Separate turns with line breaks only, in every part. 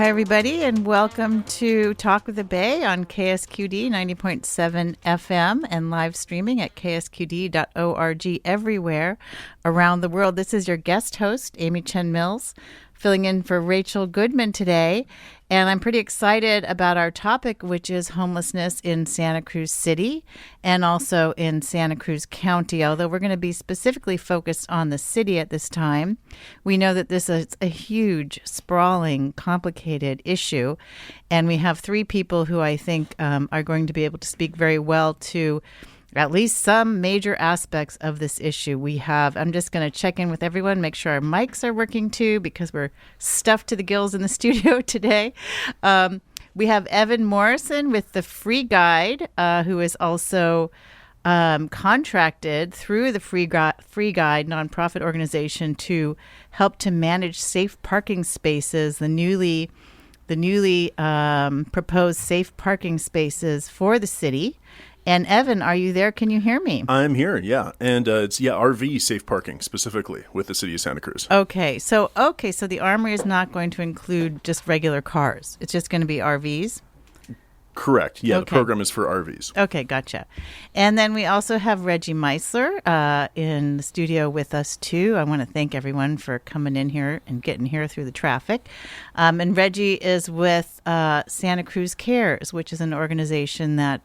Hi, everybody, and welcome to Talk with the Bay on KSQD 90.7 FM and live streaming at ksqd.org everywhere around the world. This is your guest host, Amy Chen Mills, filling in for Rachel Goodman today. And I'm pretty excited about our topic, which is homelessness in Santa Cruz City and also in Santa Cruz County, although we're going to be specifically focused on the city at this time. We know that this is a huge, sprawling, complicated issue, and we have three people who I think are going to be able to speak very well to at least some major aspects of this issue. I'm just going to check in with everyone, make sure our mics are working too, because we're stuffed to the gills in the studio today. We have Evan Morrison with the Free Guide, who is also contracted through the Free Guide nonprofit organization to help to manage safe parking spaces, the newly proposed safe parking spaces for the city. And Evan, are you there? Can you hear me?
I'm here, yeah. And it's RV safe parking specifically with the city of Santa Cruz.
Okay, so the Armory is not going to include just regular cars. It's just going to be RVs?
Correct. Yeah,
okay.
The program is for RVs.
Okay, gotcha. And then we also have Reggie Meisler in the studio with us, too. I want to thank everyone for coming in here and getting here through the traffic. And Reggie is with Santa Cruz Cares, which is an organization that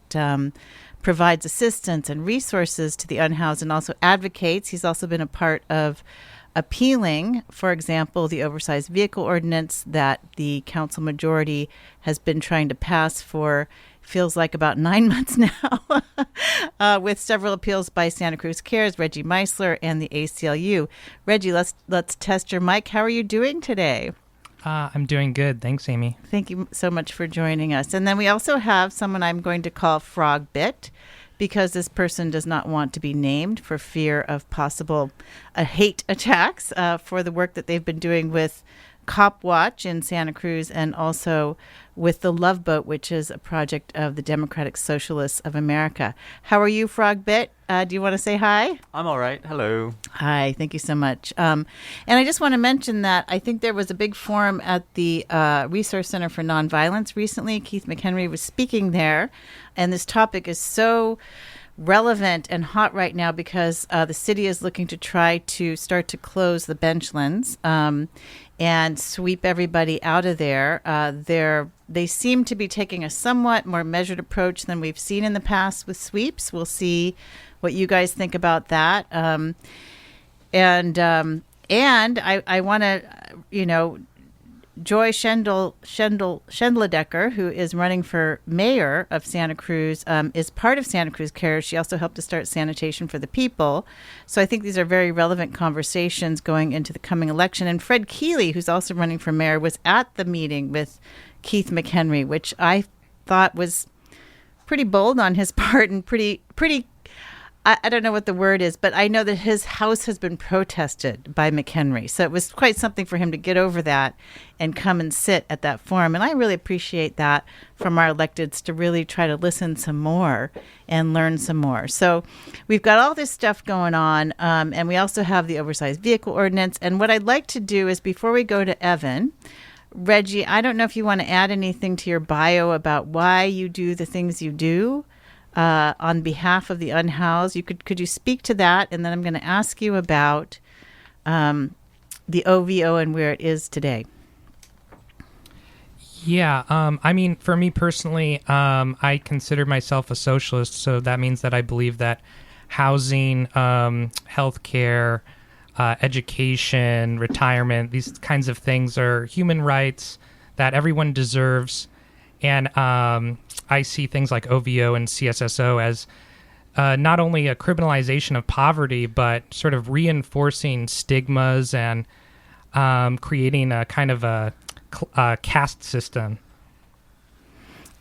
provides assistance and resources to the unhoused and also advocates. He's also been a part of appealing, for example, the oversized vehicle ordinance that the council majority has been trying to pass for, feels like about 9 months now, with several appeals by Santa Cruz Cares, Reggie Meisler, and the ACLU. Reggie, let's test your mic. How are you doing today?
I'm doing good. Thanks, Amy.
Thank you so much for joining us. And then we also have someone I'm going to call Frogbit, because this person does not want to be named for fear of possible hate attacks for the work that they've been doing with Cop Watch in Santa Cruz and also with the Love Boat, which is a project of the Democratic Socialists of America. How are you, Frogbit? Do you want to say hi?
I'm all right. Hello.
Hi. Thank you so much. And I just want to mention that I think there was a big forum at the Resource Center for Nonviolence recently. Keith McHenry was speaking there, and this topic is so relevant and hot right now because the city is looking to try to start to close the benchlands and sweep everybody out of there. They seem to be taking a somewhat more measured approach than we've seen in the past with sweeps. We'll see what you guys think about that. And I want to, Joy Schendledecker, who is running for mayor of Santa Cruz, is part of Santa Cruz Cares. She also helped to start Sanitation for the People. So I think these are very relevant conversations going into the coming election. And Fred Keeley, who's also running for mayor, was at the meeting with Keith McHenry, which I thought was pretty bold on his part and pretty I don't know what the word is, but I know that his house has been protested by McHenry. So it was quite something for him to get over that and come and sit at that forum. And I really appreciate that from our electeds to really try to listen some more and learn some more. So we've got all this stuff going on. And we also have the oversized vehicle ordinance. And what I'd like to do is before we go to Evan, Reggie, I don't know if you want to add anything to your bio about why you do the things you do. On behalf of the unhoused, could you speak to that? And then I'm going to ask you about the OVO and where it is today.
Yeah, I mean, for me personally, I consider myself a socialist, so that means that I believe that housing, healthcare, education, retirement, these kinds of things are human rights that everyone deserves. And I see things like OVO and CSSO as not only a criminalization of poverty, but sort of reinforcing stigmas and creating a kind of a caste system.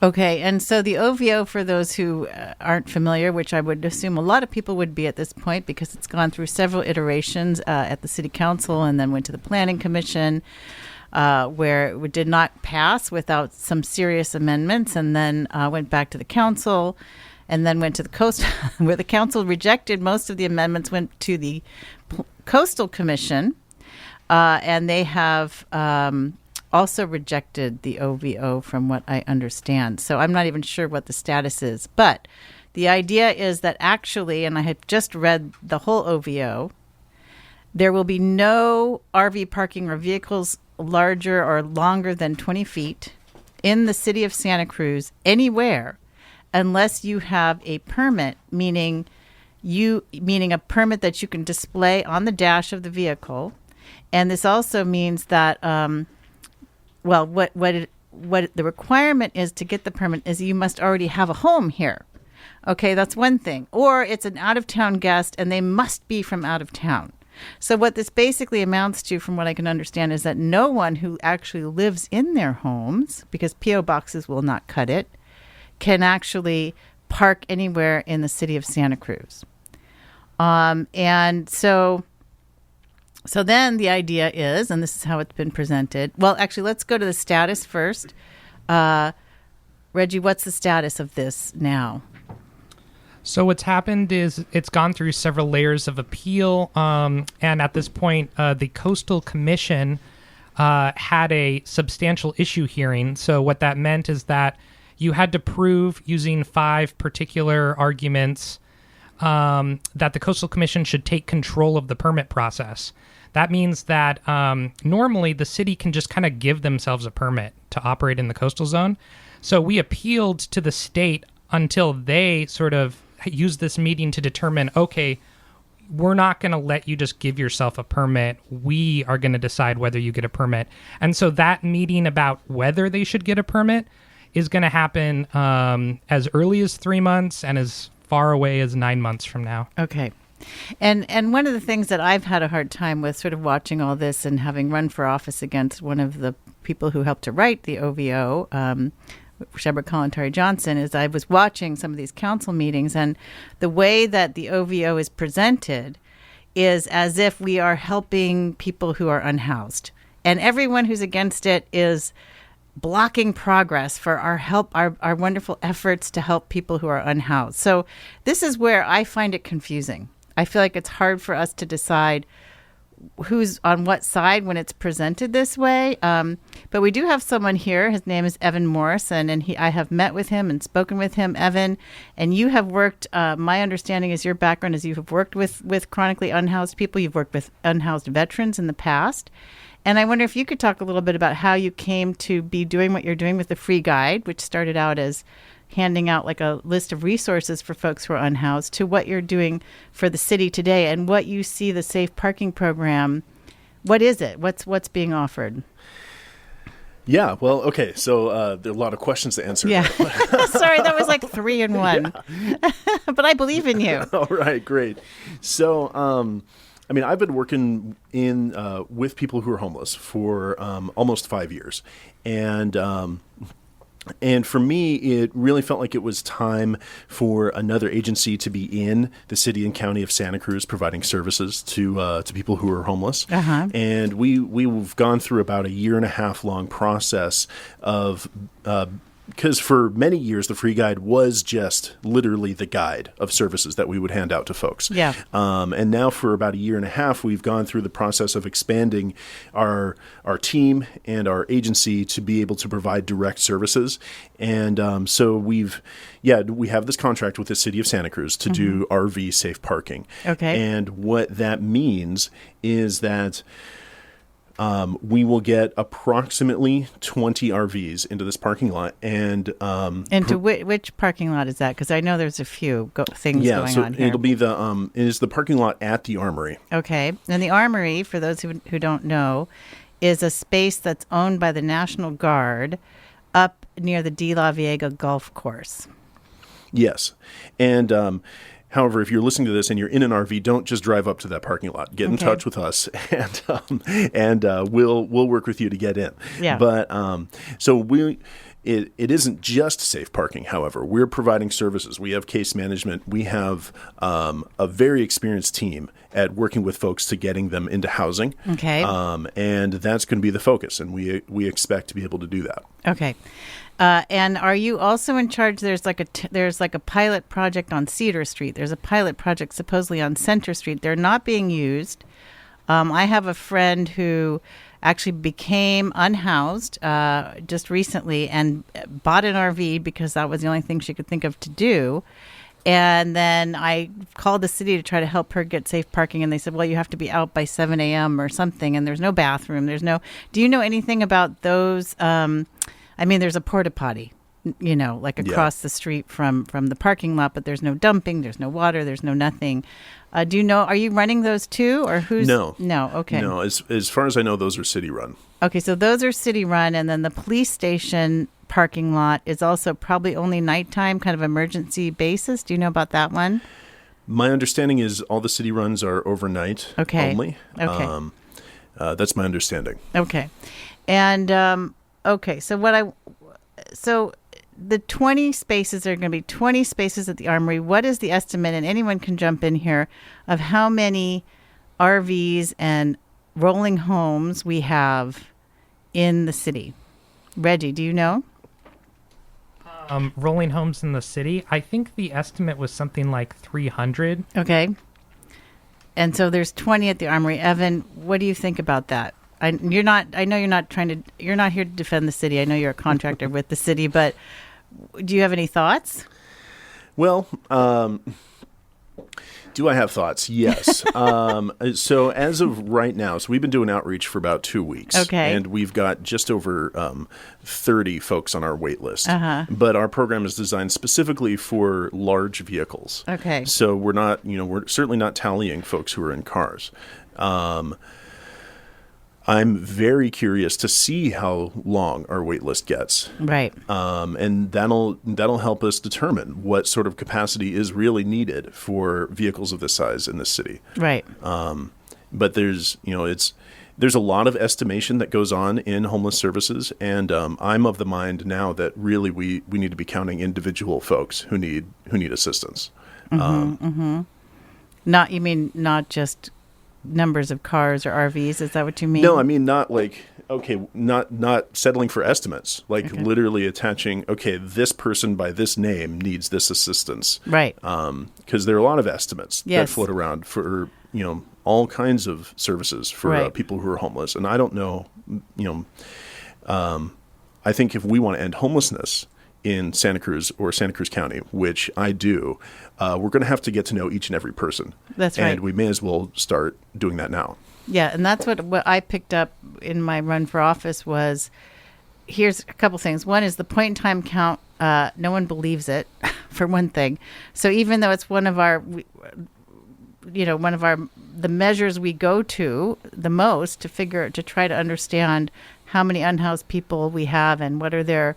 Okay, and so the OVO, for those who aren't familiar, which I would assume a lot of people would be at this point because it's gone through several iterations at the City Council and then went to the Planning Commission, where it did not pass without some serious amendments, and then went back to the council, and then went to the coastal, where the council rejected most of the amendments, went to the Coastal Commission, and they have also rejected the OVO from what I understand. So I'm not even sure what the status is. But the idea is that actually, and I have just read the whole OVO, there will be no RV parking or vehicles larger or longer than 20 feet in the city of Santa Cruz anywhere unless you have a permit, meaning a permit that you can display on the dash of the vehicle. And this also means that, what the requirement is to get the permit is you must already have a home here. Okay, that's one thing. Or it's an out-of-town guest, and they must be from out of town. So what this basically amounts to, from what I can understand, is that no one who actually lives in their homes, because P.O. boxes will not cut it, can actually park anywhere in the city of Santa Cruz. And so then the idea is, and this is how it's been presented. Well, actually, let's go to the status first. Reggie, what's the status of this now?
So what's happened is it's gone through several layers of appeal, and at this point, the Coastal Commission had a substantial issue hearing. So what that meant is that you had to prove, using 5 particular arguments, that the Coastal Commission should take control of the permit process. That means that normally the city can just kind of give themselves a permit to operate in the coastal zone. So we appealed to the state until they sort of use this meeting to determine, okay, we're not going to let you just give yourself a permit. We are going to decide whether you get a permit. And so that meeting about whether they should get a permit is going to happen as early as 3 months and as far away as 9 months from now.
Okay. And one of the things that I've had a hard time with, sort of watching all this and having run for office against one of the people who helped to write the OVO, Shebra Kalantari Johnson, is I was watching some of these council meetings, and the way that the OVO is presented is as if we are helping people who are unhoused. And everyone who's against it is blocking progress for our wonderful efforts to help people who are unhoused. So this is where I find it confusing. I feel like it's hard for us to decide who's on what side when it's presented this way. But we do have someone here. His name is Evan Morrison, and I have met with him and spoken with him, Evan. And you have worked, my understanding is your background is you have worked with chronically unhoused people. You've worked with unhoused veterans in the past. And I wonder if you could talk a little bit about how you came to be doing what you're doing with the free guide, which started out as handing out like a list of resources for folks who are unhoused, to what you're doing for the city today and what you see the safe parking program. What is it? What's being offered?
Yeah, well, okay, so there are a lot of questions to answer.
Yeah. Sorry, that was like 3 in 1. Yeah. But I believe in you.
All right, great. So, I've been working with people who are homeless for almost 5 years. And for me, it really felt like it was time for another agency to be in the city and county of Santa Cruz providing services to people who are homeless.
Uh-huh.
And we've gone through about a 1.5 year long process of because for many years, the free guide was just literally the guide of services that we would hand out to folks.
Yeah.
And now for about a 1.5 years, we've gone through the process of expanding our team and our agency to be able to provide direct services. And so we have this contract with the city of Santa Cruz to do RV safe parking.
Okay.
And what that means is that we will get approximately 20 RVs into this parking lot, and
into which parking lot is that? Because I know there's a few things going on here.
It'll be it is the parking lot at the Armory.
Okay, and the Armory, for those who don't know, is a space that's owned by the National Guard up near the De La Viega Golf Course.
Yes, and however, if you're listening to this and you're in an RV, don't just drive up to that parking lot. Get in touch with us, and we'll work with you to get in.
Yeah.
But it isn't just safe parking. However, we're providing services. We have case management. We have a very experienced team at working with folks to getting them into housing.
Okay.
And that's going to be the focus, and we expect to be able to do that.
Okay. And are you also in charge? There's like a pilot project on Cedar Street. There's a pilot project supposedly on Center Street. They're not being used. I have a friend who actually became unhoused just recently and bought an RV because that was the only thing she could think of to do. And then I called the city to try to help her get safe parking. And they said, well, you have to be out by 7 a.m. or something. And there's no bathroom. Do you know anything about those? There's a porta potty, like across the street from the parking lot, but there's no dumping. There's no water. There's no nothing. Do you know, are you running those too? Or who's?
No.
Okay.
No, as far as I know, those are city run.
Okay, so those are city run. And then the police station parking lot is also probably only nighttime, kind of emergency basis. Do you know about that one?
My understanding is all the city runs are overnight only.
Okay.
That's my understanding.
Okay. And, so the 20 spaces are going to be 20 spaces at the Armory. What is the estimate, and anyone can jump in here, of how many RVs and rolling homes we have in the city? Reggie, do you know?
Rolling homes in the city, I think the estimate was something like 300.
Okay. And so there's 20 at the Armory. Evan, what do you think about that? You're not here to defend the city. I know you're a contractor with the city, but do you have any thoughts?
Well, do I have thoughts? Yes. So as of right now, we've been doing outreach for about 2 weeks.
Okay.
And we've got just over 30 folks on our wait list.
Uh-huh.
But our program is designed specifically for large vehicles.
Okay.
So we're certainly not tallying folks who are in cars. I'm very curious to see how long our wait list gets.
Right.
And that'll help us determine what sort of capacity is really needed for vehicles of this size in this city.
Right.
But there's a lot of estimation that goes on in homeless services, and I'm of the mind now that really we need to be counting individual folks who need assistance.
Not just numbers of cars or RVs. Is that what you mean?
No, I mean not not settling for estimates. Literally attaching. Okay, this person by this name needs this assistance.
Right.
Because there are a lot of estimates that float around for all kinds of services for people who are homeless, and I don't know. I think if we want to end homelessness in Santa Cruz or Santa Cruz County, which I do, we're going to have to get to know each and every person.
That's right.
And we may as well start doing that now.
Yeah, and that's what I picked up in my run for office was, here's a couple things. One is the point-in-time count. No one believes it, for one thing. So even though it's one of the measures we go to the most to try to understand how many unhoused people we have and what are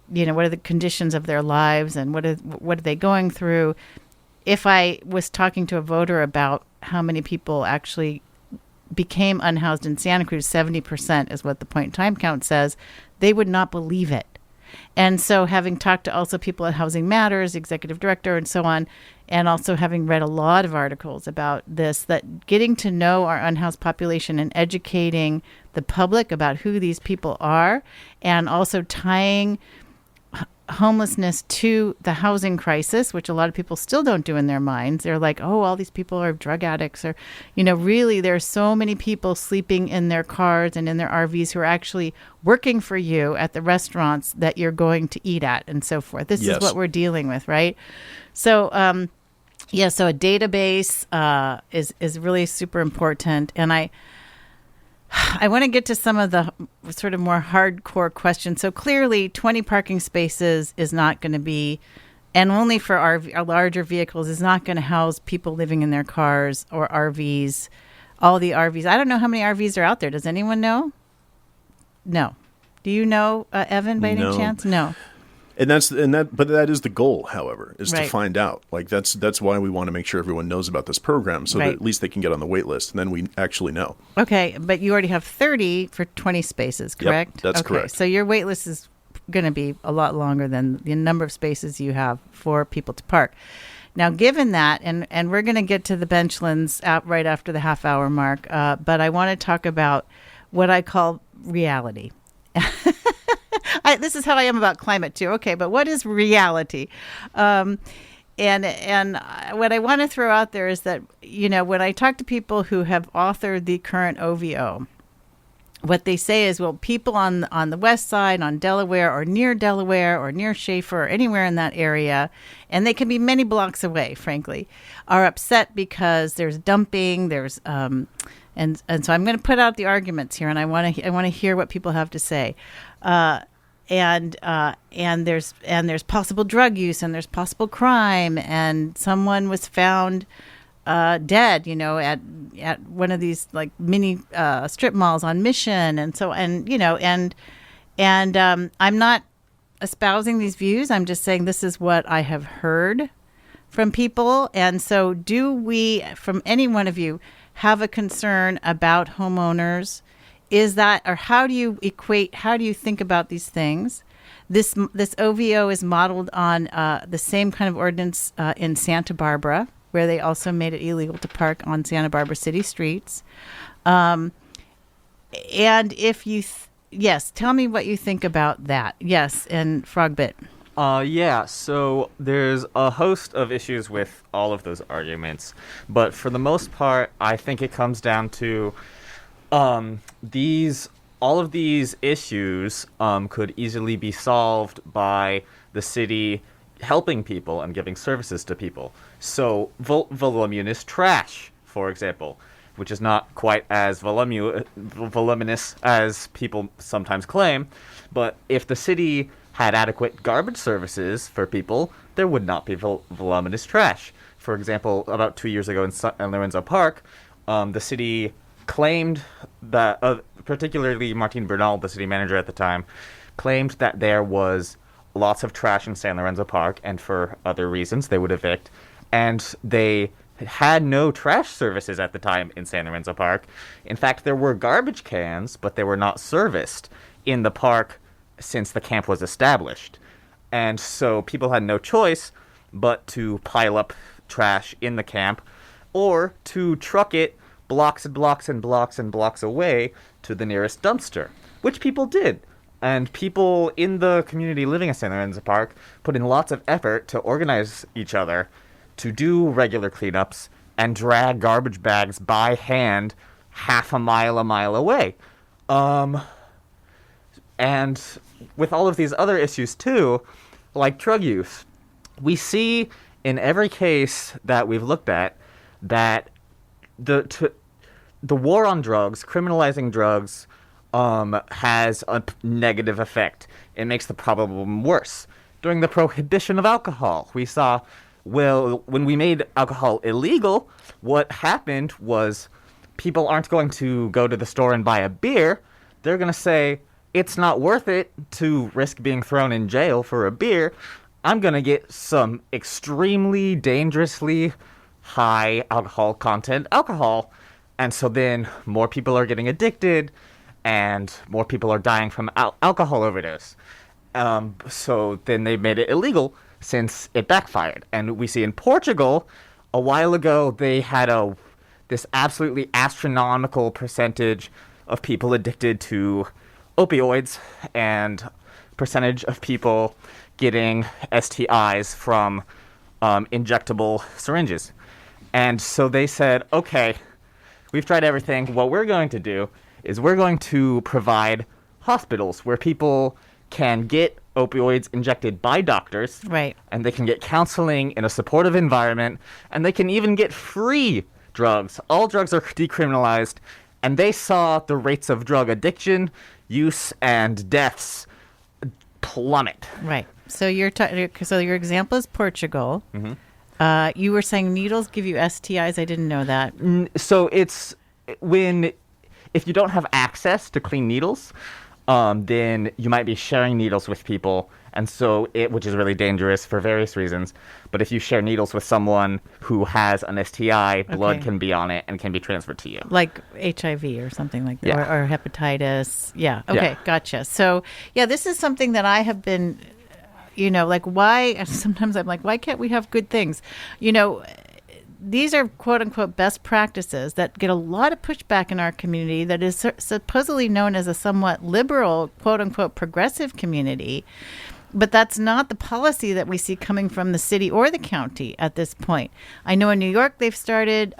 what are the conditions of their lives and what are they going through. If I was talking to a voter about how many people actually became unhoused in Santa Cruz, 70% is what the point in time count says, they would not believe it. And so having talked to also people at Housing Matters, executive director and so on, and also having read a lot of articles about this, that getting to know our unhoused population and educating the public about who these people are, and also tying homelessness to the housing crisis, which a lot of people still don't do in their minds. They're like, oh, all these people are drug addicts, or, really there are so many people sleeping in their cars and in their RVs who are actually working for you at the restaurants that you're going to eat at and so forth. This is what we're dealing with, right? So, so a database is really super important. And I want to get to some of the sort of more hardcore questions. So clearly 20 parking spaces is not going to be, and only for our larger vehicles, is not going to house people living in their cars or RVs, all the RVs. I don't know how many RVs are out there. Does anyone know? No. Do you know, Evan, by any chance? No.
But that is the goal, however, is to find out. That's why we want to make sure everyone knows about this program, so that at least they can get on the wait list, and then we actually know. Okay,
but you already have 30 for 20 spaces, correct?
Yep, that's correct.
So your wait list is going to be a lot longer than the number of spaces you have for people to park. Now, given that, and we're going to get to the benchlands out right after the half-hour mark, but I want to talk about what I call reality. This is how I am about climate too. Okay, but what is reality? And what I want to throw out there is that, when I talk to people who have authored the current OVO, what they say is, well, people on the west side, on Delaware or near Schaefer or anywhere in that area, and they can be many blocks away, frankly, are upset because there's dumping, there's and so I'm going to put out the arguments here, and I want to hear what people have to say. And there's possible drug use, and there's possible crime, and someone was found dead, at one of these like mini strip malls on Mission, and so I'm not espousing these views. I'm just saying this is what I have heard from people. And so, do we, from any one of you, have a concern about homeowners? Is that, or how do you think about these things? This OVO is modeled on the same kind of ordinance in Santa Barbara, where they also made it illegal to park on Santa Barbara city streets. And if you, yes, tell me what you think about that. Yes, and Frogbit.
Yeah, so there's a host of issues with all of those arguments, but for the most part, I think it comes down to all of these issues could easily be solved by the city helping people and giving services to people. So voluminous trash, for example, which is not quite as voluminous as people sometimes claim, but if the city had adequate garbage services for people, there would not be voluminous trash. For example, about 2 years ago in San Lorenzo Park, the city claimed that, particularly Martin Bernal, the city manager at the time, claimed that there was lots of trash in San Lorenzo Park, and for other reasons they would evict. And they had no trash services at the time in San Lorenzo Park. In fact, there were garbage cans, but they were not serviced in the park since the camp was established. And so people had no choice but to pile up trash in the camp or to truck it blocks and blocks and blocks and blocks away to the nearest dumpster, which people did. And people in the community living in San Lorenzo Park put in lots of effort to organize each other to do regular cleanups and drag garbage bags by hand half a mile away. And with all of these other issues too, like drug use, we see in every case that we've looked at that the war on drugs, criminalizing drugs, has a negative effect. It makes the problem worse. During the prohibition of alcohol, we saw, well, when we made alcohol illegal, what happened was people aren't going to go to the store and buy a beer. They're going to say, it's not worth it to risk being thrown in jail for a beer. I'm going to get some extremely dangerously high alcohol content alcohol. And so then more people are getting addicted and more people are dying from alcohol overdose. So then they made it illegal since it backfired. And we see in Portugal, a while ago, they had this absolutely astronomical percentage of people addicted to opioids and percentage of people getting STIs from injectable syringes. And so they said, okay, we've tried everything. What we're going to do is we're going to provide hospitals where people can get opioids injected by doctors.
Right.
And they can get counseling in a supportive environment. And they can even get free drugs. All drugs are decriminalized. And they saw the rates of drug addiction, use, and deaths plummet.
Right. So your example is Portugal. Mm-hmm. You were saying needles give you STIs. I didn't know that.
So it's if you don't have access to clean needles, then you might be sharing needles with people, and so which is really dangerous for various reasons. But if you share needles with someone who has an STI, blood can be on it and can be transferred to you.
Like HIV or something like that,
Yeah.
or hepatitis. Yeah. Okay,
Yeah.
gotcha. So, yeah, this is something that I have been, like why, sometimes I'm like, why can't we have good things? These are quote unquote best practices that get a lot of pushback in our community that is supposedly known as a somewhat liberal, quote unquote progressive community. But that's not the policy that we see coming from the city or the county at this point. I know in New York they've started,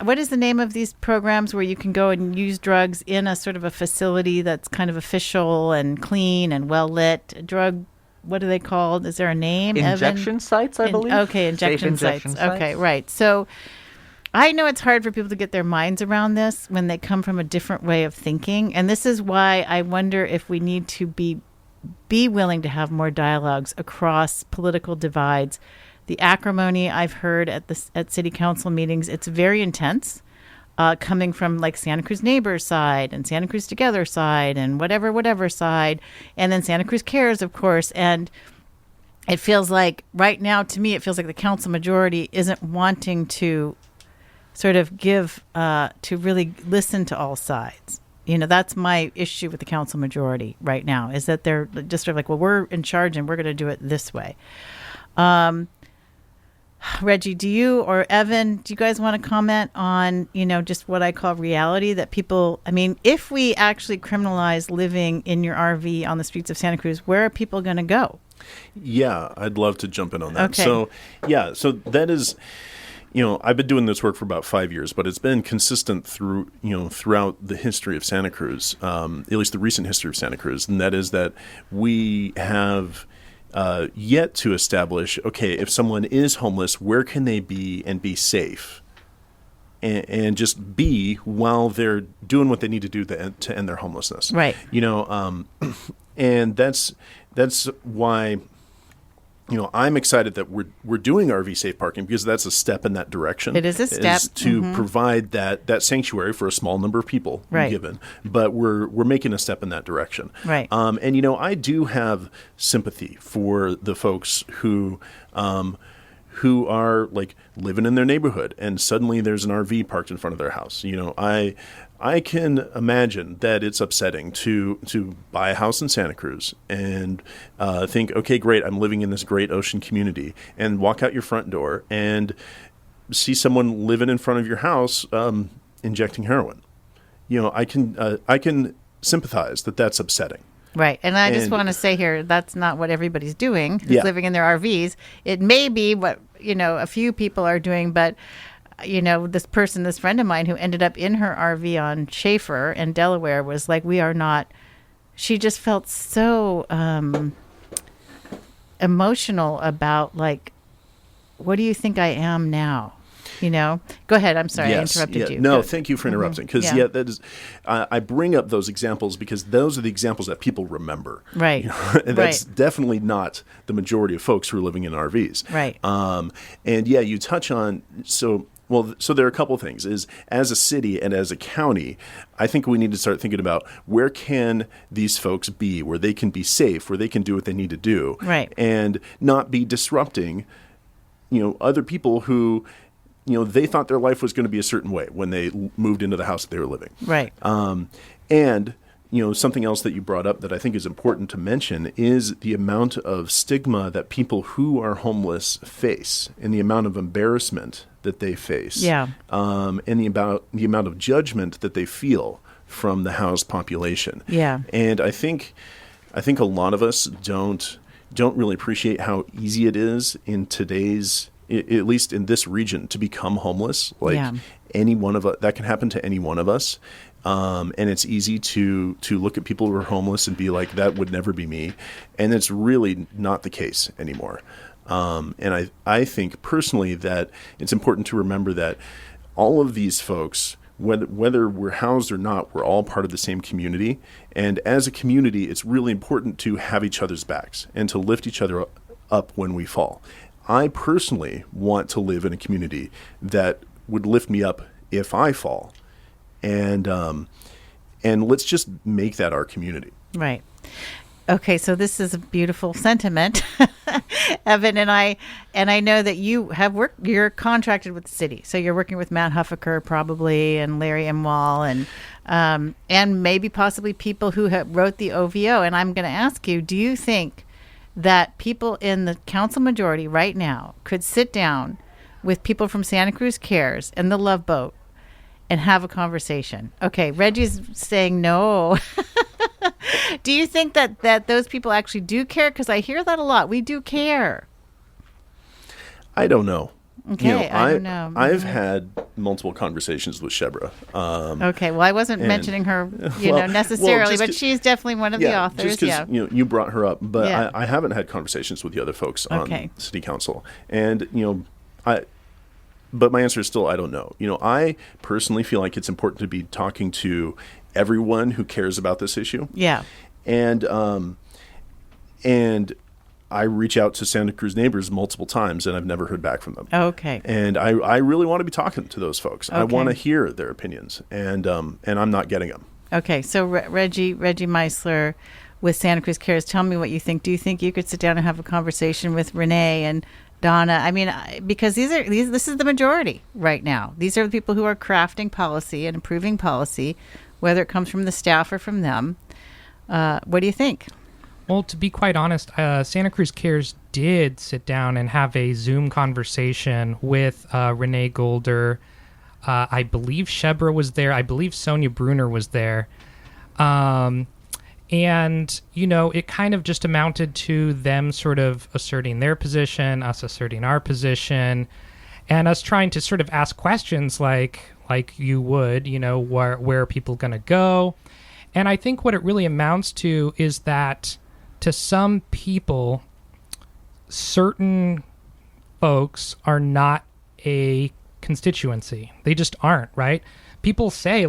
what is the name of these programs where you can go and use drugs in a sort of a facility that's kind of official and clean and well lit? Drug, what are they called? Is there a name?
Injection
Evan?
sites, I believe.
Okay, injection sites. Okay, right. So I know it's hard for people to get their minds around this when they come from a different way of thinking. And this is why I wonder if we need to be willing to have more dialogues across political divides. The acrimony I've heard at city council meetings, it's very intense, coming from like Santa Cruz Neighbors side and Santa Cruz Together side and whatever side, and then Santa Cruz Cares, of course. And it feels like right now, to me, it feels like the council majority isn't wanting to sort of give, to really listen to all sides. That's my issue with the council majority right now, is that they're just sort of like, well, we're in charge and we're going to do it this way. Reggie, do you or Evan, do you guys want to comment on, just what I call reality that people, if we actually criminalize living in your RV on the streets of Santa Cruz, where are people going to go?
Yeah, I'd love to jump in on that.
Okay.
So that is, I've been doing this work for about 5 years, but it's been consistent throughout the history of Santa Cruz, at least the recent history of Santa Cruz, and that is that we have yet to establish, okay, if someone is homeless, where can they be and be safe? And just be while they're doing what they need to do to end their homelessness.
Right.
And that's why, I'm excited that we're doing RV safe parking, because that's a step in that direction.
It is a step
to provide that sanctuary for a small number of people given, but we're making a step in that direction.
Right.
And I do have sympathy for the folks who are like living in their neighborhood and suddenly there's an RV parked in front of their house. I can imagine that it's upsetting to buy a house in Santa Cruz and think, okay, great, I'm living in this great ocean community, and walk out your front door and see someone living in front of your house injecting heroin. I can sympathize that that's upsetting.
Right. And I just want to say here, that's not what everybody's doing who's
Yeah.
living in their RVs. It may be what, a few people are doing, but this friend of mine who ended up in her RV on Schaefer in Delaware was like, she just felt so emotional about, like, what do you think I am now? Go ahead. I'm sorry.
Yes,
I interrupted you.
No, thank you for interrupting. Because, that is, I bring up those examples because those are the examples that people remember.
Right.
And that's definitely not the majority of folks who are living in RVs.
Right.
And you touch on, so there are a couple of things. As a city and as a county, I think we need to start thinking about where can these folks be, where they can be safe, where they can do what they need to do.
Right. And
not be disrupting, other people who, they thought their life was going to be a certain way when they moved into the house that they were living.
Right.
And, something else that you brought up that I think is important to mention is the amount of stigma that people who are homeless face and the amount of embarrassment that they face.
Yeah.
And the amount of judgment that they feel from the housed population.
Yeah.
And I think a lot of us don't really appreciate how easy it is in today's, at least in this region, to become homeless. Any one of us, that can happen to any one of us. And it's easy to look at people who are homeless and be like, that would never be me. And it's really not the case anymore. And I think personally that it's important to remember that all of these folks, whether we're housed or not, we're all part of the same community. And as a community, it's really important to have each other's backs and to lift each other up when we fall. I personally want to live in a community that would lift me up if I fall. And let's just make that our community.
Right. Okay, so this is a beautiful sentiment, Evan, and I know that you're contracted with the city, so you're working with Matt Huffaker probably, and Larry Imwal, and maybe possibly people who wrote the OVO. And I'm going to ask you, do you think that people in the council majority right now could sit down with people from Santa Cruz Cares and the Love Boat and have a conversation? Okay, Reggie's saying no. Do you think that those people actually do care? Because I hear that a lot. We do care.
I don't know.
Okay, I don't know.
I've had multiple conversations with Shebra.
Okay, well, I wasn't mentioning her, necessarily, but she's definitely one of the authors.
Just because you brought her up, but I haven't had conversations with the other folks on City Council, and but my answer is still I don't know. I personally feel like it's important to be talking to everyone who cares about this issue.
Yeah,
and I reach out to Santa Cruz neighbors multiple times, and I've never heard back from them.
Okay.
And I really want to be talking to those folks. Okay. I want to hear their opinions, and I'm not getting them.
Okay, so Reggie Meisler with Santa Cruz Cares, tell me what you think. Do you think you could sit down and have a conversation with Renee and Donna? I mean, because this is the majority right now. These are the people who are crafting policy and improving policy, whether it comes from the staff or from them. What do you think?
Well, to be quite honest, Santa Cruz Cares did sit down and have a Zoom conversation with Renee Golder. I believe Shebra was there. I believe Sonia Bruner was there. And, it kind of just amounted to them sort of asserting their position, us asserting our position, and us trying to sort of ask questions like you would, where are people going to go? And I think what it really amounts to is that to some people, certain folks are not a constituency. They just aren't, right? People say,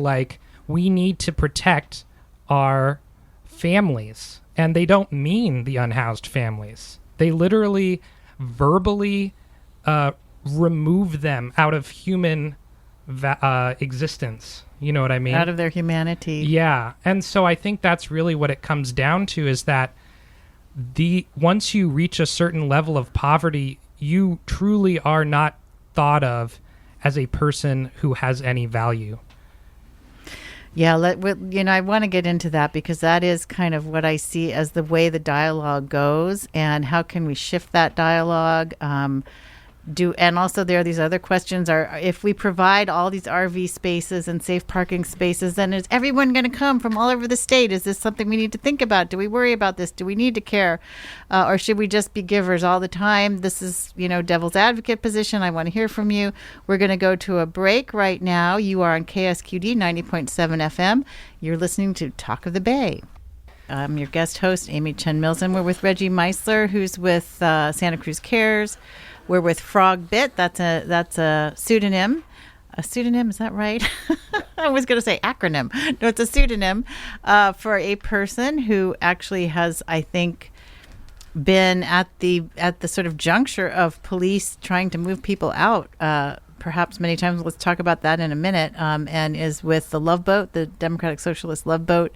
we need to protect our families, and they don't mean the unhoused families. They literally verbally remove them out of human existence. You know what I mean?
Out of their humanity.
Yeah. And so I think that's really what it comes down to, is that once you reach a certain level of poverty, you truly are not thought of as a person who has any value.
Yeah, I want to get into that, because that is kind of what I see as the way the dialogue goes, and how can we shift that dialogue? And also there are these other questions: if we provide all these RV spaces and safe parking spaces, then is everyone going to come from all over the state? Is this something we need to think about? Do we worry about this? Do we need to care? Or should we just be givers all the time? This is, devil's advocate position. I want to hear from you. We're going to go to a break right now. You are on KSQD 90.7 FM. You're listening to Talk of the Bay. I'm your guest host, Amy Chen Mills, and we're with Reggie Meisler, who's with Santa Cruz Cares. We're with Frog Bit. That's a pseudonym. A pseudonym, is that right? I was going to say acronym. No, it's a pseudonym for a person who actually has, I think, been at the sort of juncture of police trying to move people out, perhaps many times. Let's talk about that in a minute. And is with the Love Boat, the Democratic Socialist Love Boat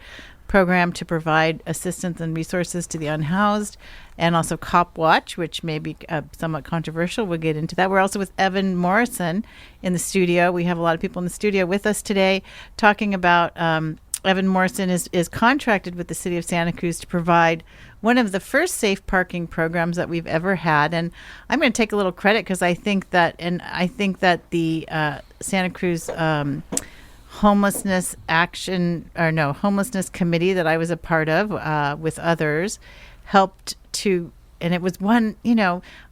program, to provide assistance and resources to the unhoused, and also Cop Watch, which may be somewhat controversial. We'll get into that. We're also with Evan Morrison in the studio. We have a lot of people in the studio with us today talking about Evan Morrison is contracted with the city of Santa Cruz to provide one of the first safe parking programs that we've ever had. And I'm going to take a little credit, because I think that the Santa Cruz homelessness committee that I was a part of with others helped to, and it was one,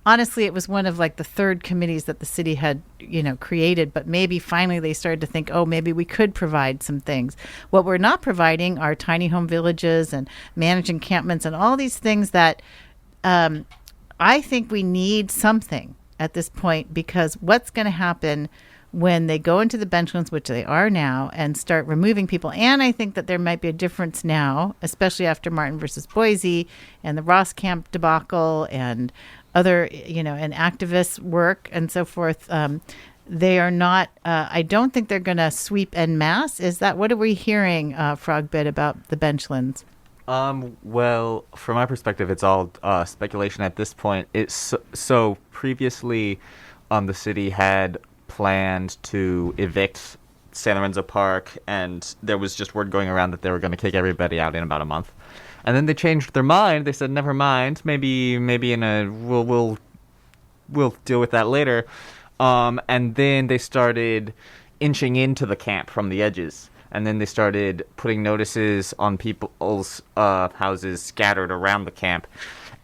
honestly, it was one of the third committees that the city had, created, but maybe finally they started to think, maybe we could provide some things. What we're not providing are tiny home villages and managed encampments and all these things that I think we need something at this point, because what's going to happen when they go into the benchlands, which they are now, and start removing people. And I think that there might be a difference now, especially after Martin versus Boise and the Ross Camp debacle and other, and activist work and so forth. They are not, I don't think they're going to sweep en masse. What are we hearing, Frogbit, about the benchlands?
Well, from my perspective, it's all speculation at this point. It's so previously, the city had planned to evict San Lorenzo Park, and there was just word going around that they were going to kick everybody out in about a month. And then they changed their mind. They said, never mind, maybe we'll deal with that later. And then they started inching into the camp from the edges. And then they started putting notices on people's houses scattered around the camp.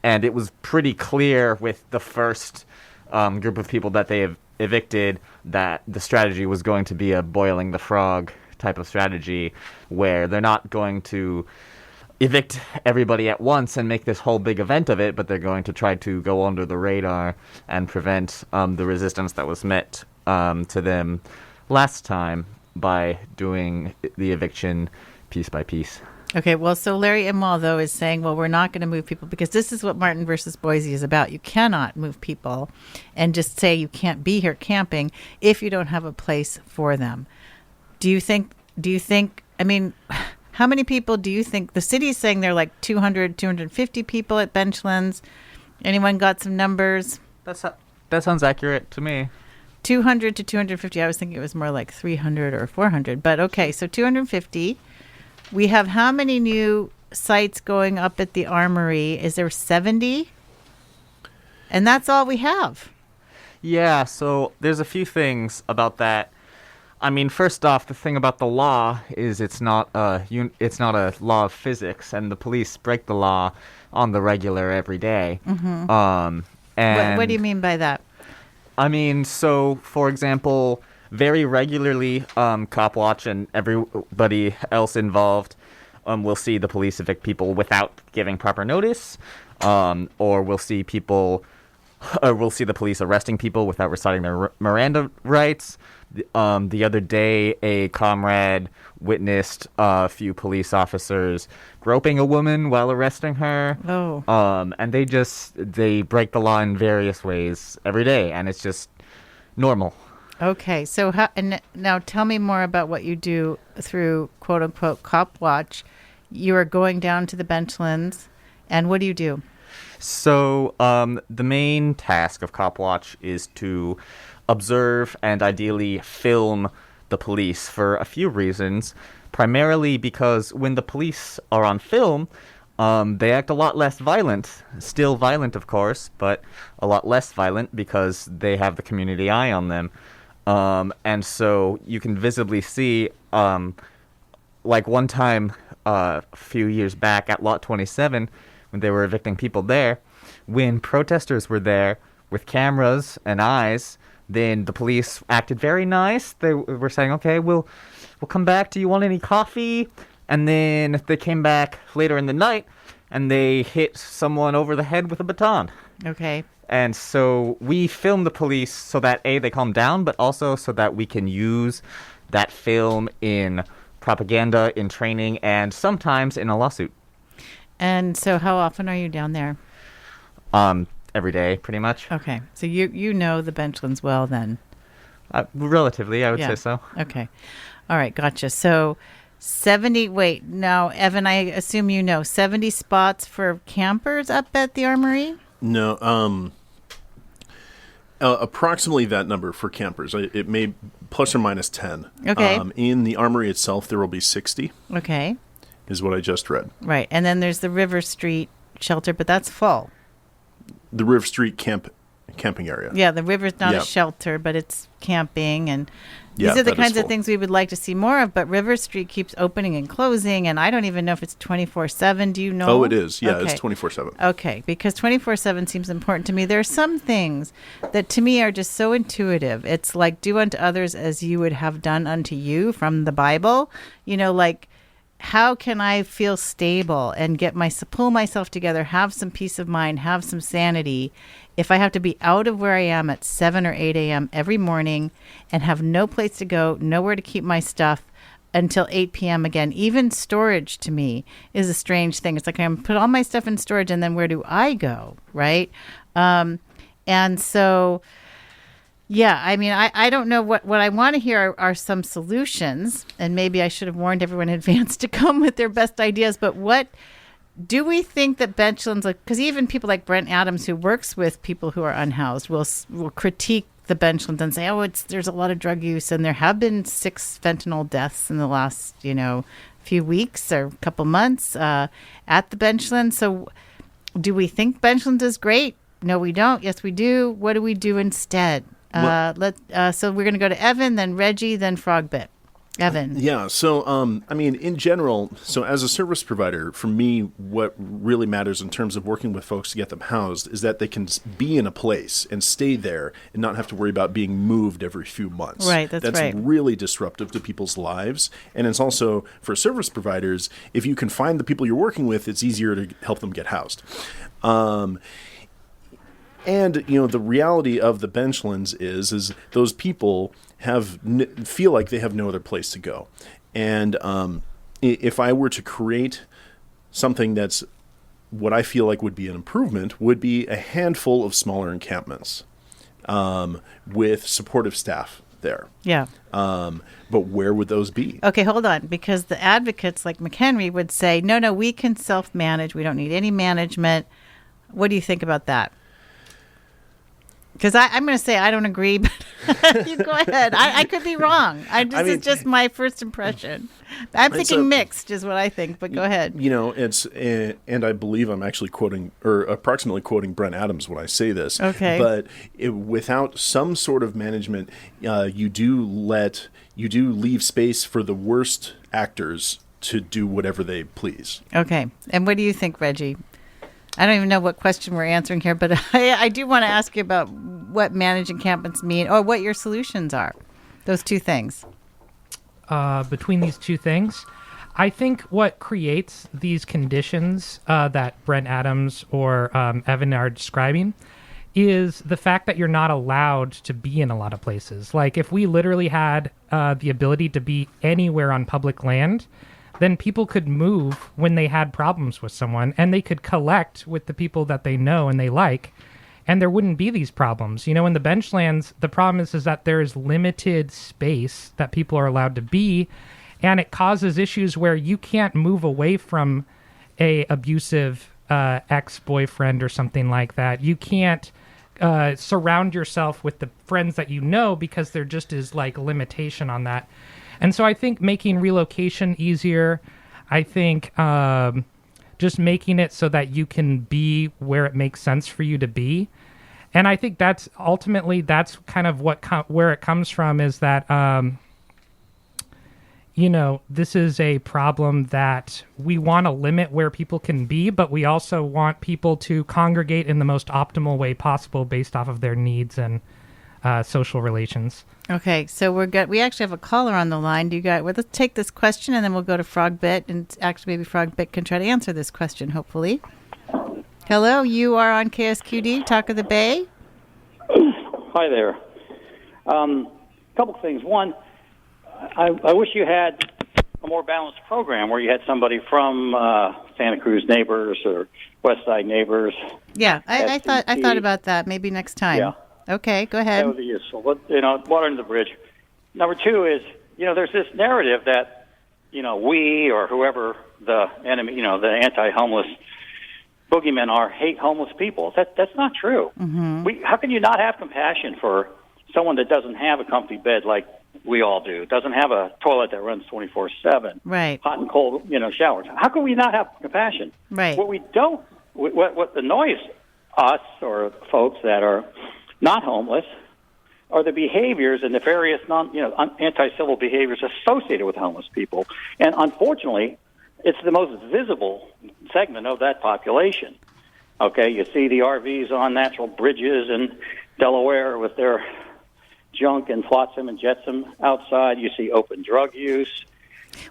And it was pretty clear with the first group of people that they evicted, that the strategy was going to be a boiling the frog type of strategy, where they're not going to evict everybody at once and make this whole big event of it, but they're going to try to go under the radar and prevent the resistance that was met to them last time by doing the eviction piece by piece.
Okay, well, so Larry Imwall, though, is saying, well, we're not going to move people because this is what Martin versus Boise is about. You cannot move people and just say you can't be here camping if you don't have a place for them. Do you think, I mean, how many people do you think, the city is saying they're like 200, 250 people at Benchlands. Anyone got some numbers?
That sounds accurate to me.
200 to 250. I was thinking it was more like 300 or 400, but okay, so 250. We have how many new sites going up at the Armory? Is there 70? And that's all we have.
Yeah, so there's a few things about that. I mean, first off, the thing about the law is it's not a law of physics, and the police break the law on the regular every day.
Mm-hmm.
And
what do you mean by that?
I mean, so for example, very regularly, Cop Watch and everybody else involved will see the police evict people without giving proper notice, or we'll see the police arresting people without reciting their Miranda rights. The other day, a comrade witnessed a few police officers groping a woman while arresting her.
Oh.
And they break the law in various ways every day, and it's just normal.
Okay, so now tell me more about what you do through quote unquote Cop Watch. You are going down to the Benchlands, and what do you do?
So the main task of Cop Watch is to observe and ideally film the police for a few reasons. Primarily because when the police are on film, they act a lot less violent. Still violent, of course, but a lot less violent because they have the community eye on them. And so you can visibly see, like one time a few years back at Lot 27, when they were evicting people there, when protesters were there with cameras and eyes, then the police acted very nice. They were saying, okay, we'll come back. Do you want any coffee? And then they came back later in the night, and they hit someone over the head with a baton.
Okay.
And so we film the police so that, A, they calm down, but also so that we can use that film in propaganda, in training, and sometimes in a lawsuit.
And so how often are you down there?
Every day, pretty much.
Okay. So you know the Benchlands well then?
Relatively, I would say so.
Okay. All right. Gotcha. So 70, wait, now, Evan, I assume you know, 70 spots for campers up at the Armory?
No, approximately that number for campers. It may plus or minus 10.
Okay.
In the Armory itself, there will be 60.
Okay.
Is what I just read.
Right. And then there's the River Street shelter, but that's full.
The River Street camping area.
Yeah, the river's not a shelter, but it's camping, and these are the kinds of things we would like to see more of, but River Street keeps opening and closing, and I don't even know if it's 24/7. Do you know?
Oh, it is. Yeah,
okay.
It's 24/7.
Okay, because 24/7 seems important to me. There are some things that to me are just so intuitive. It's like do unto others as you would have done unto you from the Bible. You know, like how can I feel stable and pull myself together, have some peace of mind, have some sanity if I have to be out of where I am at 7 or 8 a.m. every morning and have no place to go, nowhere to keep my stuff until 8 p.m. again? Even storage to me is a strange thing. It's like I'm put all my stuff in storage and then where do I go, right? And so... yeah, I mean, I don't know what I want to hear are some solutions, and maybe I should have warned everyone in advance to come with their best ideas, but what do we think that Benchlands, because even people like Brent Adams, who works with people who are unhoused, will critique the Benchlands and say, there's a lot of drug use, and there have been 6 fentanyl deaths in the last, few weeks or couple months at the Benchlands. So do we think Benchlands is great? No, we don't. Yes, we do. What do we do instead? So we're going to go to Evan, then Reggie, then Frogbit. Evan.
Yeah. So, I mean, in general, so as a service provider, for me, what really matters in terms of working with folks to get them housed is that they can be in a place and stay there and not have to worry about being moved every few months.
Right. That's right.
really disruptive to people's lives. And it's also, for service providers, if you can find the people you're working with, it's easier to help them get housed. And, the reality of the benchlands is those people feel like they have no other place to go. And if I were to create something that's what I feel like would be an improvement, would be a handful of smaller encampments with supportive staff there.
Yeah.
But where would those be?
Okay, hold on, because the advocates like McHenry would say, no, we can self-manage. We don't need any management. What do you think about that? Because I'm going to say I don't agree, but you go ahead. I could be wrong. It's just my first impression. I'm thinking mixed is what I think, but go ahead.
It's and I believe I'm actually quoting or approximately quoting Brent Adams when I say this.
Okay.
But without some sort of management, you do leave space for the worst actors to do whatever they please.
Okay. And what do you think, Reggie? I don't even know what question we're answering here, but I do want to ask you about what managed encampments mean or what your solutions are. Those two things.
Between these two things, I think what creates these conditions that Brent Adams or Evan are describing is the fact that you're not allowed to be in a lot of places. Like if we literally had the ability to be anywhere on public land, then people could move when they had problems with someone, and they could collect with the people that they know and they like, and there wouldn't be these problems. In the benchlands, the problem is that there is limited space that people are allowed to be, and it causes issues where you can't move away from a abusive ex-boyfriend or something like that. You can't surround yourself with the friends that you know because there just is like a limitation on that. And so I think making relocation easier, I think just making it so that you can be where it makes sense for you to be. And I think that's kind of where it comes from is that, this is a problem that we want to limit where people can be, but we also want people to congregate in the most optimal way possible based off of their needs and social relations.
Okay, so we actually have a caller on the line. Let's take this question and then we'll go to Frogbit, and actually maybe Frogbit can try to answer this question, hopefully. Hello, you are on KSQD, Talk of the Bay.
Hi there. Couple things. One, I wish you had a more balanced program where you had somebody from Santa Cruz Neighbors or Westside Neighbors.
Yeah, I thought about that. Maybe next time.
Yeah.
Okay, go ahead.
That would be useful. But, water under the bridge. Number two is, there's this narrative that, we or whoever the enemy, the anti-homeless boogeymen are, hate homeless people. That's not true. Mm-hmm. How can you not have compassion for someone that doesn't have a comfy bed like we all do, doesn't have a toilet that runs 24/7,
right? Hot
and cold, showers? How can we not have compassion?
Right.
What annoys us or folks that are not homeless are the behaviors and the various anti-civil behaviors associated with homeless people. And unfortunately, it's the most visible segment of that population. Okay, you see the RVs on natural bridges in Delaware with their junk and flotsam and jetsam outside. You see open drug use.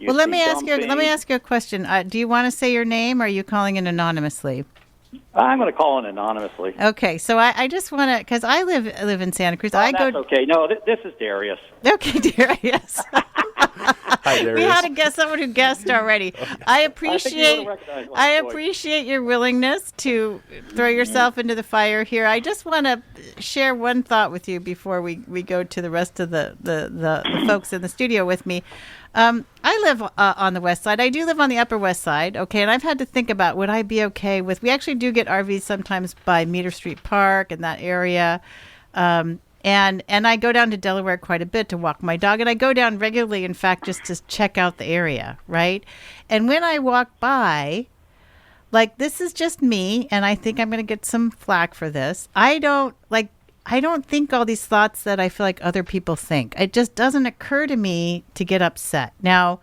Let me ask you a question. Do you want to say your name, or are you calling in anonymously?
I'm going to call in anonymously.
Okay, so I just want to, because I live in Santa Cruz.
That's okay. No, this is Darius.
Okay, Darius.
Hi, Darius.
We had someone who guessed already. I appreciate your willingness to throw yourself into the fire here. I just want to share one thought with you before we go to the rest of the folks in the studio with me. I live on the west side. I do live on the upper west side, okay, and I've had to think about, would I be okay with, we actually do get RVs sometimes by Meter Street Park and that area, and I go down to Delaware quite a bit to walk my dog, and I go down regularly, in fact, just to check out the area, right? And when I walk by, like, this is just me, and I think I'm going to get some flack for this, I don't, like, I don't think all these thoughts that I feel like other people think. It just doesn't occur to me to get upset. Now,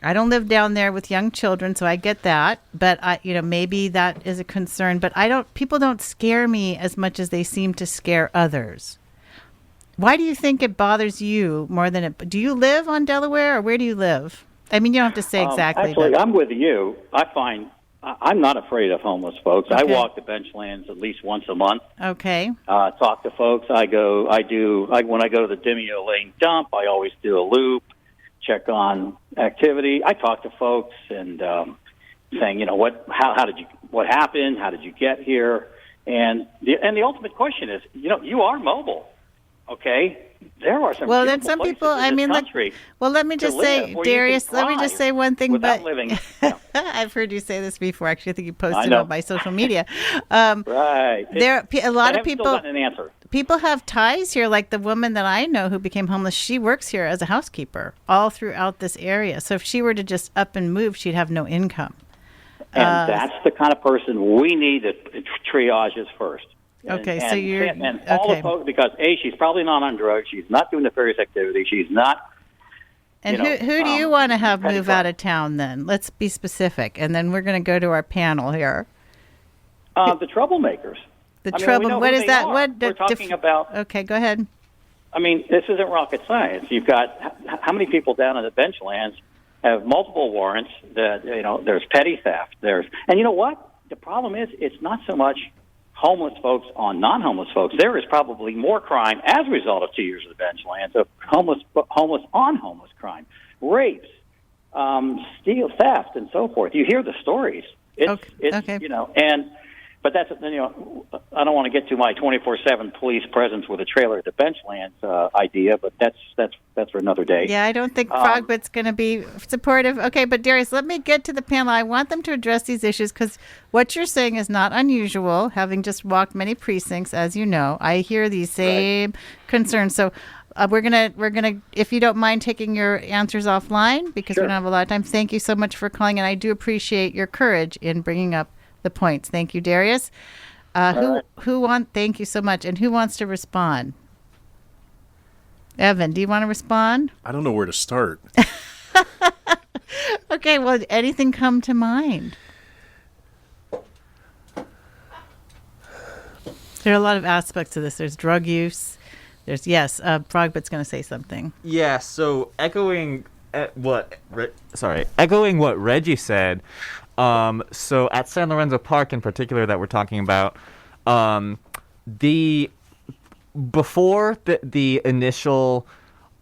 I don't live down there with young children, so I get that. But maybe that is a concern. But people don't scare me as much as they seem to scare others. Why do you think it bothers you more than it? Do you live on Delaware, or where do you live? I mean, you don't have to say exactly.
Actually, I'm with you. I find I'm not afraid of homeless folks.
Okay.
I walk the benchlands at least once a month.
Okay.
Talk to folks. When I go to the Demio Lane dump, I always do a loop, check on activity. I talk to folks and saying, what happened? How did you get here? And the ultimate question is, you are mobile. Okay, there are some.
Well, then some people.
I mean,
let me just say, Darius. Let me just say one thing.
Without living,
I've heard you say this before. Actually, I think you posted on my social media.
Right.
A lot of people.
Still gotten an answer.
People have ties here, like the woman that I know who became homeless. She works here as a housekeeper all throughout this area. So if she were to just up and move, she'd have no income.
And that's the kind of person we need to triage as first.
Okay, so you're
and all the folks, because she's probably not on drugs. She's not doing nefarious activity. She's not.
And who do you want to have move out of town then? Let's be specific, and then we're going to go to our panel here.
The troublemakers.
What is that?
We're talking about.
Okay, go ahead.
I mean, this isn't rocket science. You've got how many people down in the benchlands have multiple warrants? That there's petty theft. And you know what? The problem is, it's not so much homeless folks on non-homeless folks. There is probably more crime as a result of 2 years of the benchlands of homeless on homeless crime, rapes, steal, theft, and so forth. You hear the stories. But that's I don't want to get to my 24/7 police presence with a trailer at the benchlands idea, but that's for another day.
Yeah, I don't think Frogbit's going to be supportive. Okay, but Darius, let me get to the panel. I want them to address these issues because what you're saying is not unusual. Having just walked many precincts, as you know, I hear these same concerns. So we're gonna, if you don't mind taking your answers offline because we don't have a lot of time. Thank you so much for calling, and I do appreciate your courage in bringing up the points. Thank you, Darius. Thank you so much. And who wants to respond? Evan, do you want to respond?
I don't know where to start.
Okay, well, anything come to mind? There are a lot of aspects to this. There's drug use. There's, Frogbit's going to say something.
Yeah, so echoing what Reggie said, so at San Lorenzo Park in particular that we're talking about, before the initial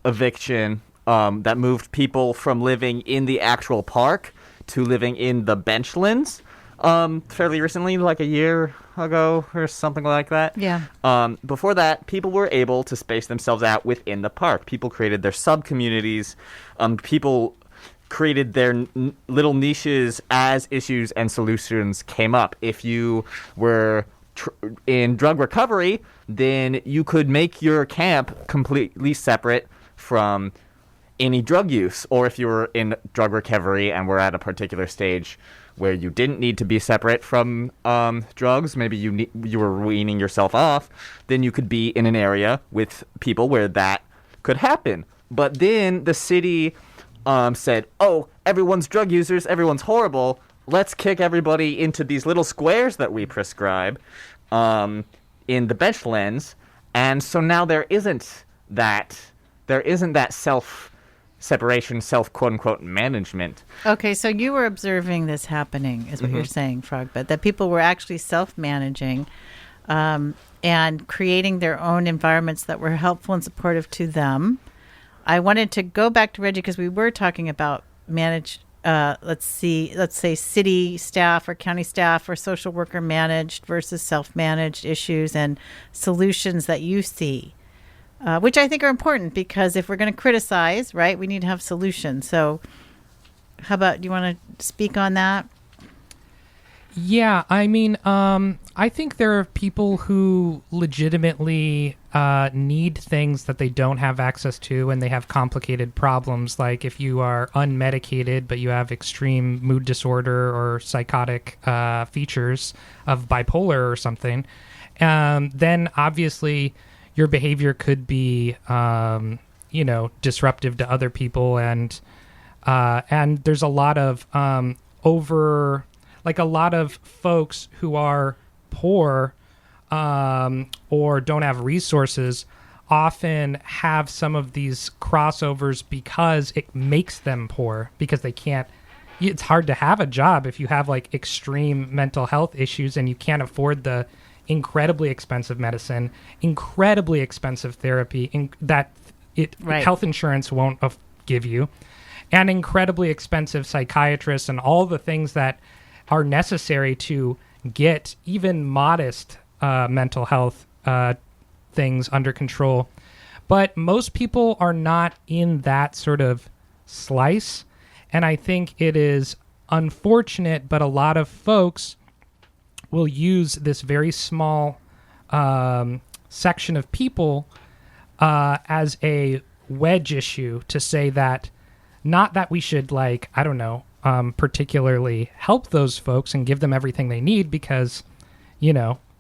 eviction that moved people from living in the actual park to living in the benchlands fairly recently, like a year ago or something like that.
Yeah.
Before that, people were able to space themselves out within the park. People created their sub-communities. People created their little niches as issues and solutions came up. If you were in drug recovery, then you could make your camp completely separate from any drug use. Or if you were in drug recovery and were at a particular stage where you didn't need to be separate from drugs, maybe you were weaning yourself off, then you could be in an area with people where that could happen. But then the city said, everyone's drug users, everyone's horrible, let's kick everybody into these little squares that we prescribe in the benchlands. And so now there isn't that self-separation, quote-unquote management.
Okay, so you were observing this happening, is what you're saying, Frogbit, that people were actually self-managing and creating their own environments that were helpful and supportive to them. I wanted to go back to Reggie because we were talking about let's say city staff or county staff or social worker managed versus self-managed issues and solutions that you see, which I think are important because if we're going to criticize, right, we need to have solutions. So how about, do you want to speak on that?
Yeah, I mean, I think there are people who legitimately need things that they don't have access to, and they have complicated problems. Like if you are unmedicated, but you have extreme mood disorder or psychotic features of bipolar or something, then obviously your behavior could be, disruptive to other people, and there's a lot of a lot of folks who are poor or don't have resources often have some of these crossovers because it makes them poor, because they can't. It's hard to have a job if you have like extreme mental health issues and you can't afford the incredibly expensive medicine, incredibly expensive therapy health insurance won't give you, and incredibly expensive psychiatrists and all the things that are necessary to get even modest mental health things under control. But most people are not in that sort of slice. And I think it is unfortunate, but a lot of folks will use this very small section of people as a wedge issue to say that, not that we should, particularly help those folks and give them everything they need, because,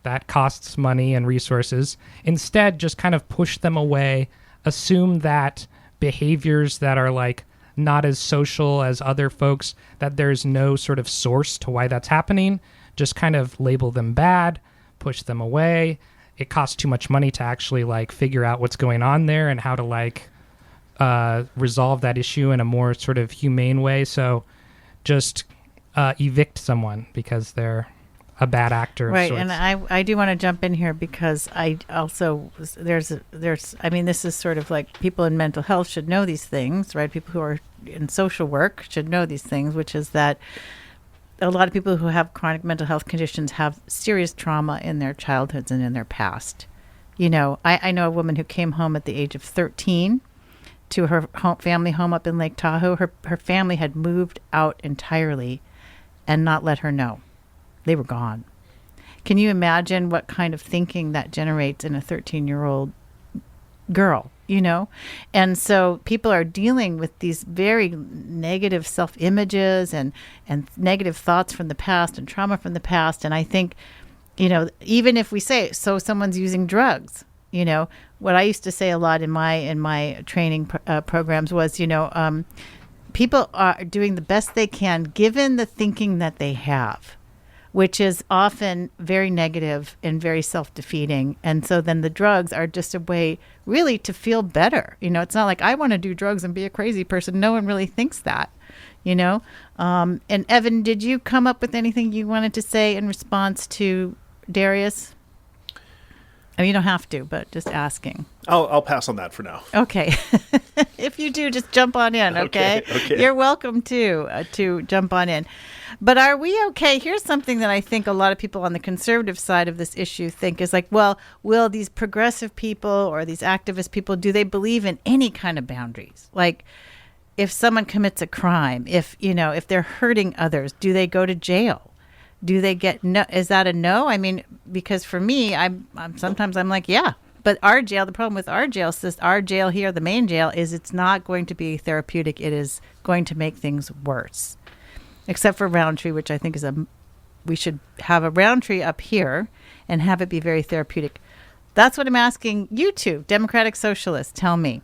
that costs money and resources. Instead, just kind of push them away, assume that behaviors that are not as social as other folks, that there's no sort of source to why that's happening, just kind of label them bad, push them away. It costs too much money to actually figure out what's going on there and how to resolve that issue in a more sort of humane way. So just evict someone because they're a bad actor.
Right. And I do want to jump in here because I also, this is sort of people in mental health should know these things, right? People who are in social work should know these things, which is that a lot of people who have chronic mental health conditions have serious trauma in their childhoods and in their past. I know a woman who came home at the age of 13 to her family home up in Lake Tahoe. Her family had moved out entirely and not let her know. They were gone. Can you imagine what kind of thinking that generates in a 13-year-old girl, And so people are dealing with these very negative self-images and negative thoughts from the past and trauma from the past. And I think, even if we say, so someone's using drugs, what I used to say a lot in my training programs was, people are doing the best they can given the thinking that they have, which is often very negative and very self-defeating. And so then the drugs are just a way really to feel better. It's not like I want to do drugs and be a crazy person. No one really thinks that, And Evan, did you come up with anything you wanted to say in response to Darius? I mean, you don't have to, but just asking.
I'll pass on that for now.
Okay. If you do, just jump on in, okay? You're welcome to jump on in. But are we okay? Here's something that I think a lot of people on the conservative side of this issue think is will these progressive people or these activist people, do they believe in any kind of boundaries? If someone commits a crime, if they're hurting others, do they go to jail? Do they get no? Is that a no? I mean, because for me, I'm sometimes yeah. But our jail, the problem with our jail here, the main jail, is it's not going to be therapeutic. It is going to make things worse. Except for Roundtree, which I think is we should have a Roundtree up here and have it be very therapeutic. That's what I'm asking you two, Democratic Socialists. Tell me.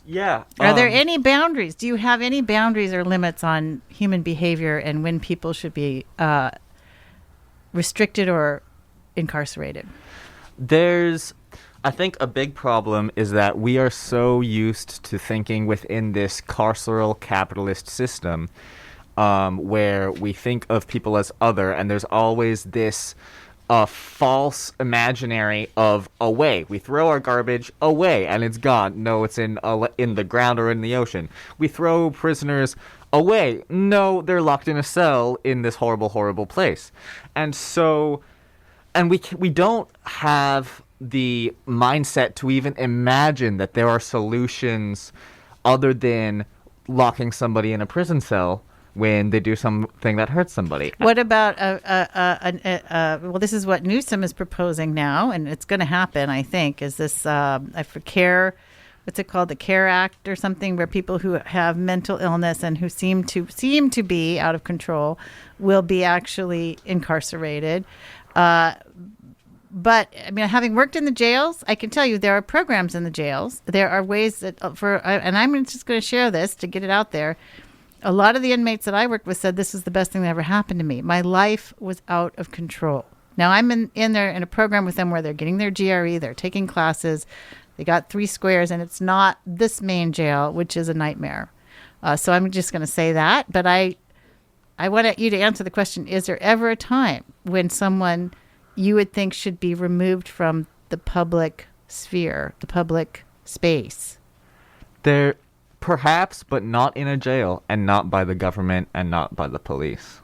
Yeah.
Are there any boundaries? Do you have any boundaries or limits on human behavior and when people should be restricted or incarcerated?
I think a big problem is that we are so used to thinking within this carceral capitalist system where we think of people as other, and there's always this false imaginary of away. We throw our garbage away and it's gone. No, it's in the ground or in the ocean. We throw prisoners away. No, they're locked in a cell in this horrible, horrible place. And so, we don't have the mindset to even imagine that there are solutions other than locking somebody in a prison cell when they do something that hurts somebody.
What about well, this is what Newsom is proposing now, and it's going to happen, I think, is this for CARE, what's it called, the CARE Act or something, where people who have mental illness and who seem to be out of control will be actually incarcerated. but I mean, having worked in the jails, I can tell you there are programs in the jails. There are ways that and I'm just going to share this to get it out there. A lot of the inmates that I worked with said this is the best thing that ever happened to me. My life was out of control. Now I'm in there in a program with them where they're getting their GRE, they're taking classes, they got 3 squares, and it's not this main jail, which is a nightmare. So I'm just going to say that. But I want you to answer the question, is there ever a time when someone you would think should be removed from the public sphere, the public space?
There, perhaps, but not in a jail, and not by the government, and not by the police.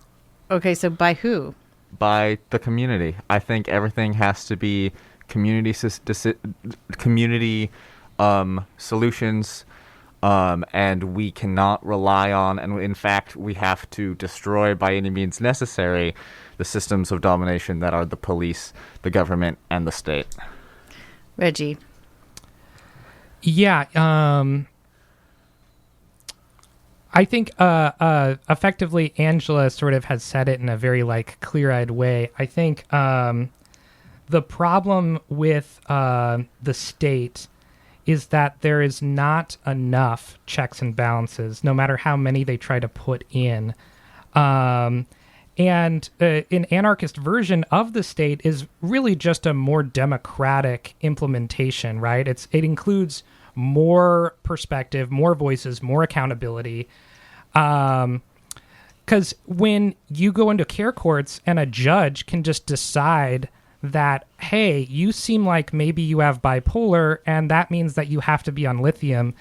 Okay, so by who?
By the community. I think everything has to be community solutions, and we cannot rely on, and in fact, we have to destroy by any means necessary the systems of domination that are the police, the government, and the state.
Reggie.
Yeah, I think effectively Angela sort of has said it in a very clear-eyed way. I think the problem with the state is that there is not enough checks and balances, no matter how many they try to put in. And an anarchist version of the state is really just a more democratic implementation, right? It includes more perspective, more voices, more accountability. Because when you go into care courts and a judge can just decide that, hey, you seem like maybe you have bipolar, and that means that you have to be on lithium.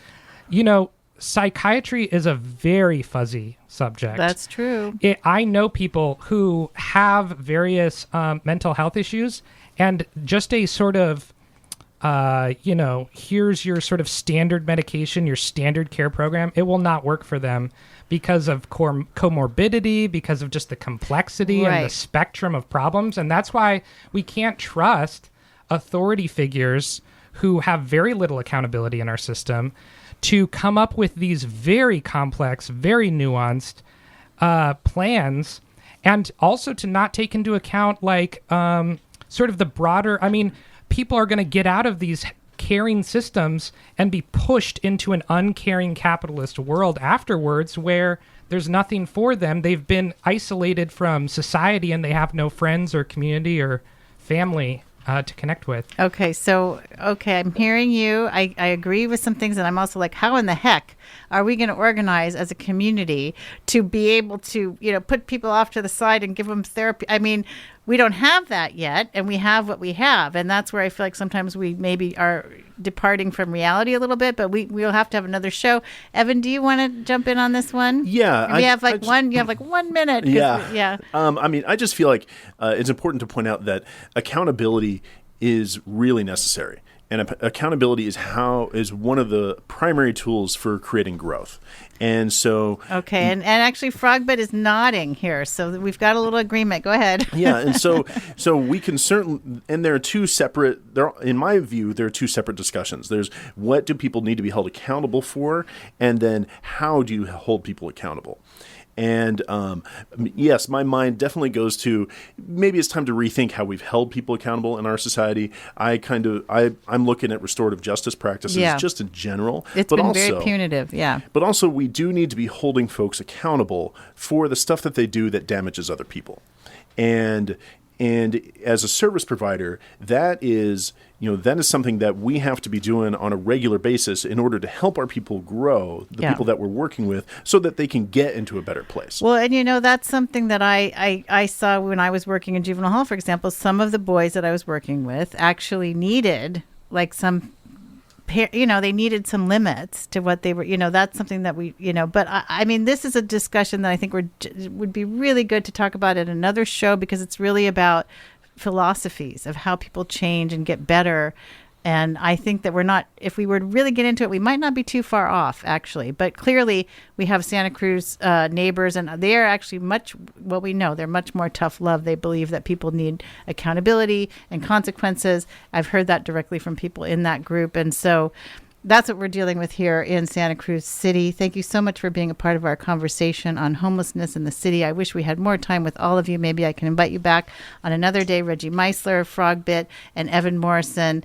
Psychiatry is a very fuzzy subject.
That's true.
I know people who have various mental health issues, and just a sort of, here's your sort of standard medication, your standard care program, it will not work for them because of comorbidity, because of just the complexity and the spectrum of problems. And that's why we can't trust authority figures who have very little accountability in our system to come up with these very complex, very nuanced plans, and also to not take into account sort of the broader, people are going to get out of these caring systems and be pushed into an uncaring capitalist world afterwards where there's nothing for them. They've been isolated from society and they have no friends or community or family to connect with. Okay,
I'm hearing you. I agree with some things, and I'm also like, how in the heck are we going to organize as a community to be able to, put people off to the side and give them therapy? We don't have that yet, and we have what we have, and that's where I feel like sometimes we maybe are departing from reality a little bit, but we'll have to have another show. Evan, do you want to jump in on this one?
Yeah.
You have 1 minute.
Yeah. I just feel like it's important to point out that accountability is really necessary. And accountability is one of the primary tools for creating growth. And so... Okay,
and actually Frogbit is nodding here, so we've got a little agreement. Go ahead.
Yeah, and so we can certainly... And there are two separate... in my view, there are two separate discussions. There's what do people need to be held accountable for, and then how do you hold people accountable? And yes, my mind definitely goes to maybe it's time to rethink how we've held people accountable in our society. I'm looking at restorative justice practices just in general.
It's been very punitive, yeah.
But also we do need to be holding folks accountable for the stuff that they do that damages other people. And as a service provider, that is something that we have to be doing on a regular basis in order to help our people grow, the people that we're working with, so that they can get into a better place.
Well, and that's something that I saw when I was working in juvenile hall, for example. Some of the boys that I was working with actually needed they needed some limits to what they were, that's something that we, but this is a discussion that I think would be really good to talk about at another show, because it's really about philosophies of how people change and get better. And I think that if we were to really get into it, we might not be too far off, actually. But clearly, we have Santa Cruz neighbors, and they are actually we know they're much more tough love. They believe that people need accountability and consequences. I've heard that directly from people in that group. And so that's what we're dealing with here in Santa Cruz City. Thank you so much for being a part of our conversation on homelessness in the city. I wish we had more time with all of you. Maybe I can invite you back on another day. Reggie Meisler, Frogbit, and Evan Morrison,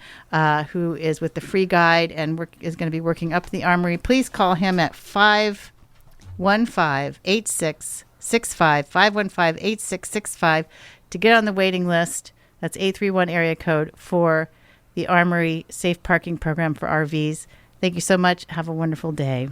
who is with the Free Guide and is going to be working up the Armory. Please call him at 515-8665, 515-8665 to get on the waiting list. That's 831 area code for the Armory Safe Parking Program for RVs. Thank you so much. Have a wonderful day.